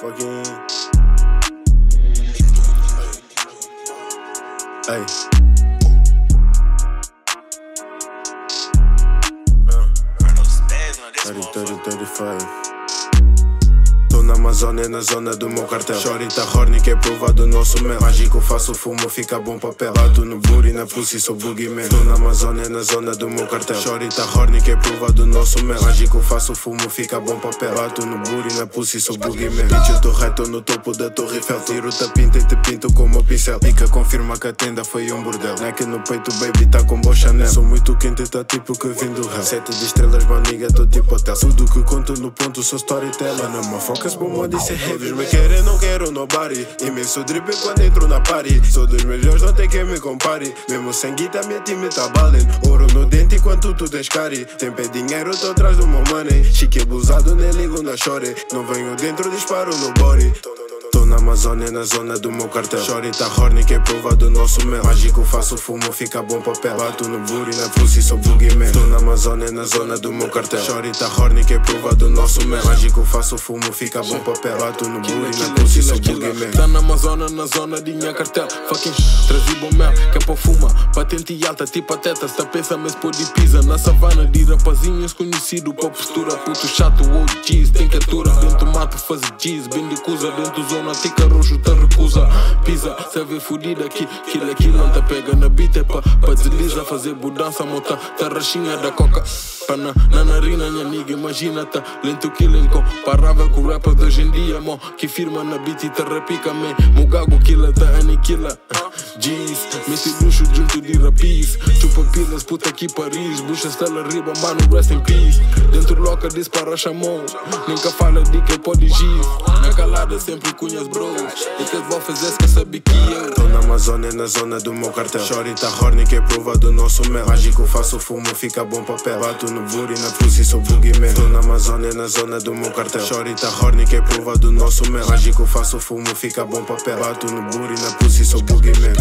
Fucking. Hey. 30-35. Tô na Amazônia, na zona do meu cartel. Chorita horny, que é prova do nosso mel. Mágico, faço fumo, fica bom papel. Bato no booty, na pussy, sou boogeyman. Tô na Amazônia, na zona do meu cartel. Chorita horny, que é prova do nosso mel. Mágico, faço fumo, fica bom papel. Bato no booty, na pussy, sou boogeyman. Bitch, eu tô reto no topo da Torre Eiffel. Tiro-te a pinta e te pinto com o meu pincel. Pica confirma que a tenda foi um bordel. Neck no peito, baby, tá com boa Chanel. Sou muito quente, tá tipo que vim do hell. 7 de estrelas, maniga, tô tipo hotel. Tudo que conto no ponto, sou storyteller. Não me focas, bom modo, isso é heavy. Me querem, não quero nobody. Imenso drip quando entro na party. Sou dos melhores, não tem quem me compare. Mesmo sem guita, minha time tá ballin'. Ouro no dente enquanto tu tens cari. Tempo é dinheiro, tô atrás do meu money. Chique abusado, nem ligo na chore. Não venho dentro, disparo no body. Tô na Amazônia, na zona do meu cartel. Chorita horny, que é prova do nosso mel. Mágico, faço fumo, fica bom papel. Bato no booty, na pussy, sou boogeyman. Tô na Amazônia, na zona do meu cartel. Chorita horny, que é prova do nosso mel. Mágico, faço fumo, fica bom papel. Bato no booty, na pussy, sou boogeyman. Tá na Amazônia, na zona de minha cartel. Fucking trazi bom mel, que é pra fuma. Patente alta, tipo a teta. Se pensa, mas pô de pisa. Na savana de rapazinhos conhecido pra postura. Puto chato, OGs, tem que atura. Dentro mato, faz G's, bem de cusa. Dentro zona, tica roxo, te recusa. Pisa, se vê fudida aqui. Aquilo não te pega na beat. É pra desliza, fazer budança. Mota, tá rachinha da coca. Pana, na narina, minha amiga, imagina-te. Lento killing, comparável com o rapper de hoje em dia. Mo, que firma na beat e te repica, man. Mugago killer, te aniquila. G's, mete luxo junto de rapis. Chupa pilas, puta aqui Paris. Bucha estela riba, mano, rest in peace. Dentro loca dispara chamou. Nunca fala de que pode gir. Na calada sempre cunhas bros. E que vou fazer que sabe que eu. Tô na Amazônia, na zona do meu cartel. Chorita horny, que é prova do nosso mel. Mágico, faço fumo, fica bom papel. Bato no booty, na pussy, sou boogeyman. Tô na Amazônia, na zona do meu cartel. Chorita horny, que é prova do nosso mel. Mágico, faço fumo, fica bom papel. Bato no booty, na pussy, sou boogeyman.